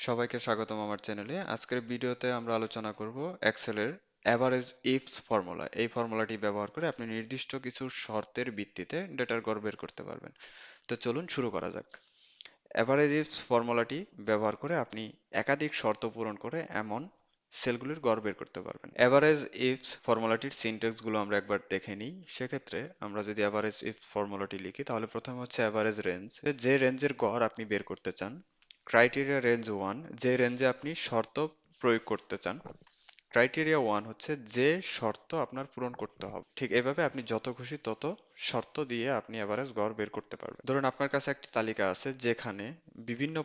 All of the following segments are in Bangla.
সবাইকে স্বাগতম আমার চ্যানেলে। আজকের ভিডিওতে আমরা আলোচনা করব এক্সেলের অ্যাভারেজ ইফস ফর্মুলা। এই ফর্মুলাটি ব্যবহার করে আপনি নির্দিষ্ট কিছু শর্তের ভিত্তিতে ডেটার গড় বের করতে পারবেন। তো চলুন শুরু করা যাক। অ্যাভারেজ ইফস ফর্মুলাটি ব্যবহার করে আপনি একাধিক শর্ত পূরণ করে এমন সেলগুলির গড় বের করতে পারবেন। অ্যাভারেজ ইফস ফর্মুলাটির সিনট্যাক্স গুলো আমরা একবার দেখে নিই। সেক্ষেত্রে আমরা যদি অ্যাভারেজ ইফস ফর্মুলাটি লিখি তাহলে প্রথমে হচ্ছে অ্যাভারেজ রেঞ্জ, যে রেঞ্জের গড় আপনি বের করতে চান। ক্রাইটেরিয়া রেঞ্জ ওয়ান, যে রেঞ্জে আপনি শর্ত প্রয়োগ করতে চান। ক্রাইটেরিয়া ওয়ান হচ্ছে যে শর্ত আপনার পূরণ করতে হবে। ঠিক এভাবে আপনি যত খুশি তত শর্ত দিয়ে আপনি এভারেজ গড় বের করতে পারবেন। ধরুন আপনার কাছে একটি তালিকা আছে যেখানে বিভিন্ন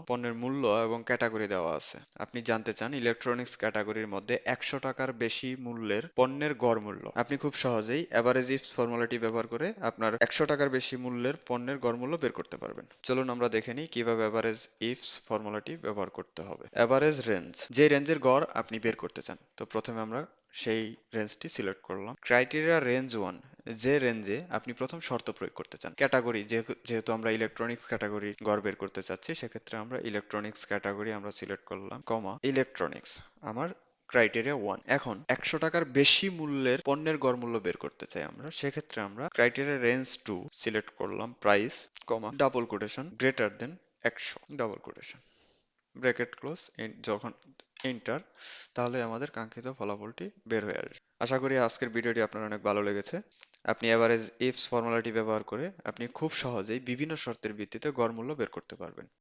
পণ্যের মূল্য এবং ক্যাটাগরি দেওয়া আছে। আপনি জানতে চান ইলেকট্রনিক্স ক্যাটাগরির মধ্যে 100 টাকার বেশি মূল্যের পণ্যের গড় মূল্য। আপনি খুব সহজেই এভারেজ ইফস ফর্মুলাটি ব্যবহার করে আপনার 100 টাকার বেশি মূল্যের পণ্যের গড় মূল্য বের করতে পারবেন। চলুন আমরা দেখে নিই কিভাবে এভারেজ ইফস ফর্মুলাটি ব্যবহার করতে হবে। এভারেজ রেঞ্জ, যে রেঞ্জের গড় আপনি বের করতে চান। তো প্রথমে আমরা সেই রেঞ্জটি সিলেক্ট করলাম। ক্রাইটেরিয়া রেঞ্জ ওয়ান, যে রেঞ্জে আপনি প্রথম শর্ত প্রয়োগ করতে চান। ক্যাটাগরি, যেহেতু আমরা ইলেকট্রনিক্স ক্যাটাগরি গড় বের করতে চাচ্ছি, সেক্ষেত্রে আমরা ইলেকট্রনিক্স ক্যাটাগরি আমরা সিলেক্ট করলাম, কমা ইলেকট্রনিক্স আমার ক্রাইটেরিয়া ওয়ান। এখন 100 টাকার বেশি মূল্যের পণ্যের গড় মূল্য বের করতে চাই আমরা, সেক্ষেত্রে আমরা ক্রাইটেরিয়া রেঞ্জ টু সিলেক্ট করলাম, প্রাইস, কমা double quotation greater than 100 double quotation bracket close. যখন এন্টার, তাহলে আমাদের কাঙ্ক্ষিত ফলাফলটি বের হয়ে আসবে। আশা করি আজকের ভিডিওটি আপনার অনেক ভালো লেগেছে। আপনি এভারেজ ইফস ফর্মুলাটি ব্যবহার করে আপনি খুব সহজেই বিভিন্ন শর্তের ভিত্তিতে গড় মূল্য বের করতে পারবেন।